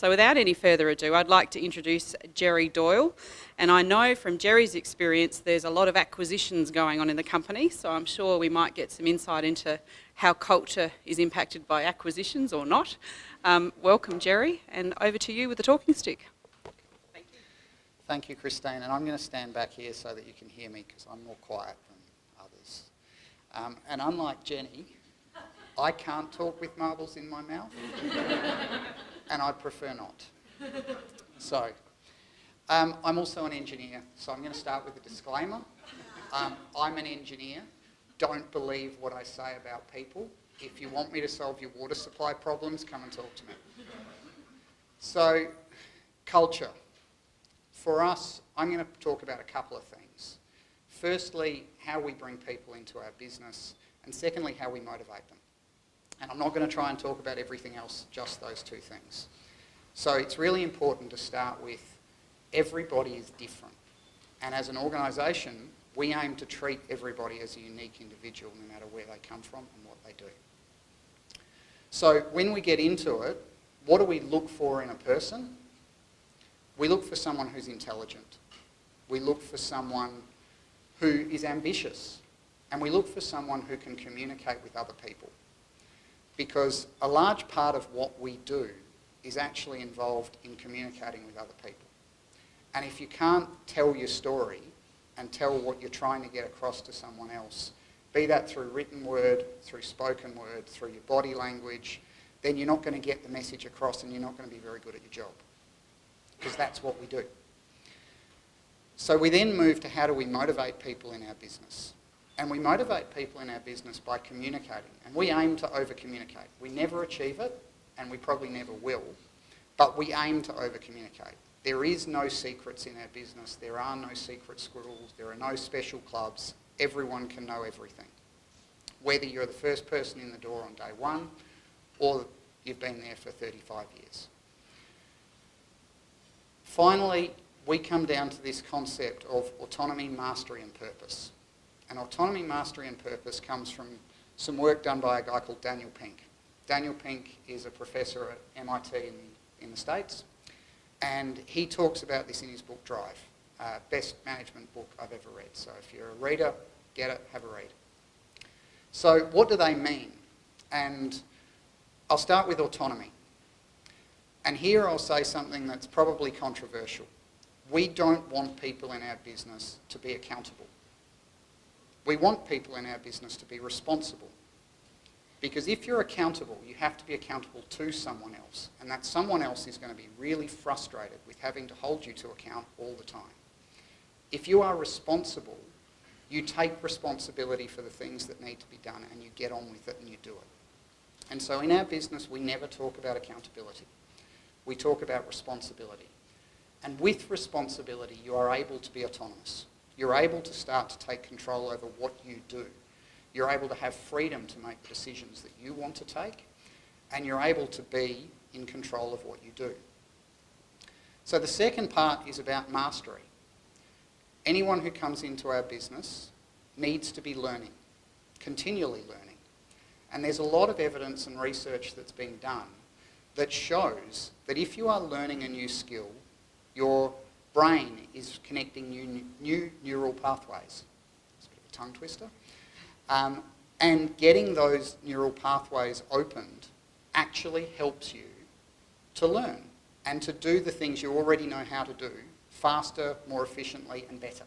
So without any further ado, I'd like to introduce Gerry Doyle. And I know from Gerry's experience there's a lot of acquisitions going on in the company, so I'm sure we might get some insight into how culture is impacted by acquisitions or not. Welcome, Gerry, and over to you with the talking stick. Thank you. Thank you, Christine. And I'm going to stand back here so that you can hear me because I'm more quiet than others. And unlike Jenny, I can't talk with marbles in my mouth. And I'd prefer not. So, I'm also an engineer, so I'm going to start with a disclaimer. I'm an engineer. Don't believe what I say about people. If you want me to solve your water supply problems, come and talk to me. So, culture. For us, I'm going to talk about a couple of things. Firstly, how we bring people into our business, and secondly, how we motivate them. And I'm not going to try and talk about everything else, just those two things. So it's really important to start with everybody is different. And as an organisation, we aim to treat everybody as a unique individual no matter where they come from and what they do. So when we get into it, what do we look for in a person? We look for someone who's intelligent. We look for someone who is ambitious. And we look for someone who can communicate with other people. Because a large part of what we do is actually involved in communicating with other people. And if you can't tell your story and tell what you're trying to get across to someone else, be that through written word, through spoken word, through your body language, then you're not going to get the message across and you're not going to be very good at your job. Because that's what we do. So we then move to how do we motivate people in our business. And we motivate people in our business by communicating. And we aim to over-communicate. We never achieve it, and we probably never will, but we aim to over-communicate. There is no secrets in our business. There are no secret squirrels. There are no special clubs. Everyone can know everything. Whether you're the first person in the door on day one, or you've been there for 35 years. Finally, we come down to this concept of autonomy, mastery and purpose. And autonomy, mastery and purpose comes from some work done by a guy called Daniel Pink. Daniel Pink is a professor at MIT in the States, and he talks about this in his book Drive, best management book I've ever read. So if you're a reader, get it, have a read. So what do they mean? And I'll start with autonomy. And here I'll say something that's probably controversial. We don't want people in our business to be accountable. We want people in our business to be responsible. Because if you're accountable, you have to be accountable to someone else. And that someone else is going to be really frustrated with having to hold you to account all the time. If you are responsible, you take responsibility for the things that need to be done and you get on with it and you do it. And so in our business, we never talk about accountability. We talk about responsibility. And with responsibility, you are able to be autonomous. You're able to start to take control over what you do. You're able to have freedom to make decisions that you want to take, and you're able to be in control of what you do. So the second part is about mastery. Anyone who comes into our business needs to be learning, continually learning. And there's a lot of evidence and research that's been done that shows that if you are learning a new skill, your brain is connecting new neural pathways. It's a bit of a tongue twister. And getting those neural pathways opened actually helps you to learn and to do the things you already know how to do faster, more efficiently and better.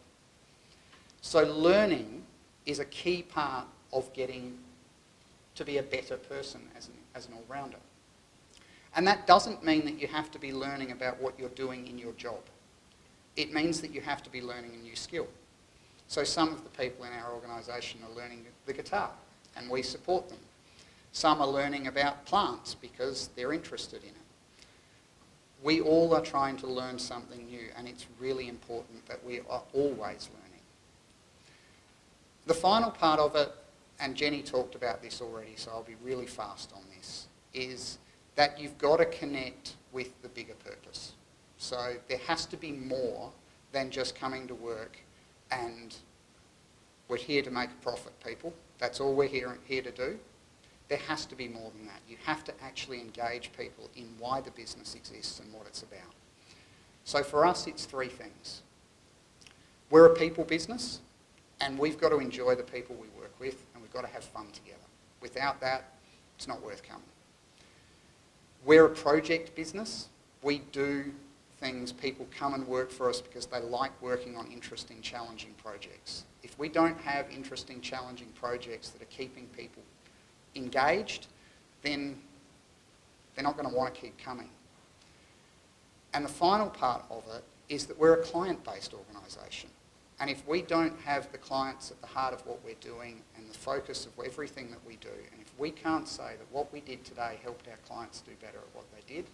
So learning is a key part of getting to be a better person as an all-rounder. And that doesn't mean that you have to be learning about what you're doing in your job. It means that you have to be learning a new skill. So some of the people in our organisation are learning the guitar, and we support them. Some are learning about plants because they're interested in it. We all are trying to learn something new, and it's really important that we are always learning. The final part of it, and Jenny talked about this already, so I'll be really fast on this, is that you've got to connect with the bigger purpose. So there has to be more than just coming to work and we're here to make a profit, people. That's all we're here to do. There has to be more than that. You have to actually engage people in why the business exists and what it's about. So for us, it's three things. We're a people business, and we've got to enjoy the people we work with, and we've got to have fun together. Without that, it's not worth coming. We're a project business. We do things, people come and work for us because they like working on interesting, challenging projects. If we don't have interesting, challenging projects that are keeping people engaged, then they're not going to want to keep coming. And the final part of it is that we're a client-based organisation. And if we don't have the clients at the heart of what we're doing and the focus of everything that we do, and if we can't say that what we did today helped our clients do better at what they did,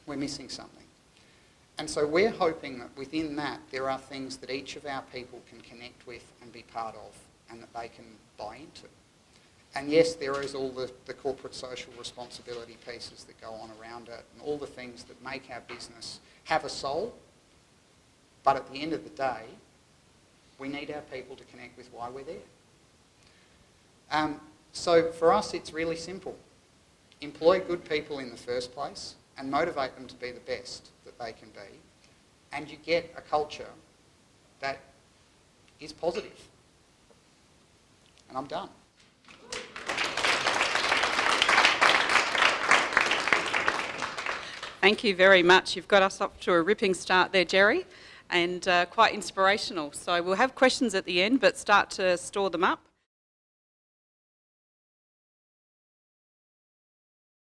we're missing something. And so we're hoping that within that there are things that each of our people can connect with and be part of and that they can buy into. And yes, there is all the corporate social responsibility pieces that go on around it and all the things that make our business have a soul. But at the end of the day, we need our people to connect with why we're there. So for us, it's really simple. Employ good people in the first place and motivate them to be the best that they can be. And you get a culture that is positive. And I'm done. Thank you very much. You've got us up to a ripping start there, Gerry, and quite inspirational. So we'll have questions at the end, but start to store them up.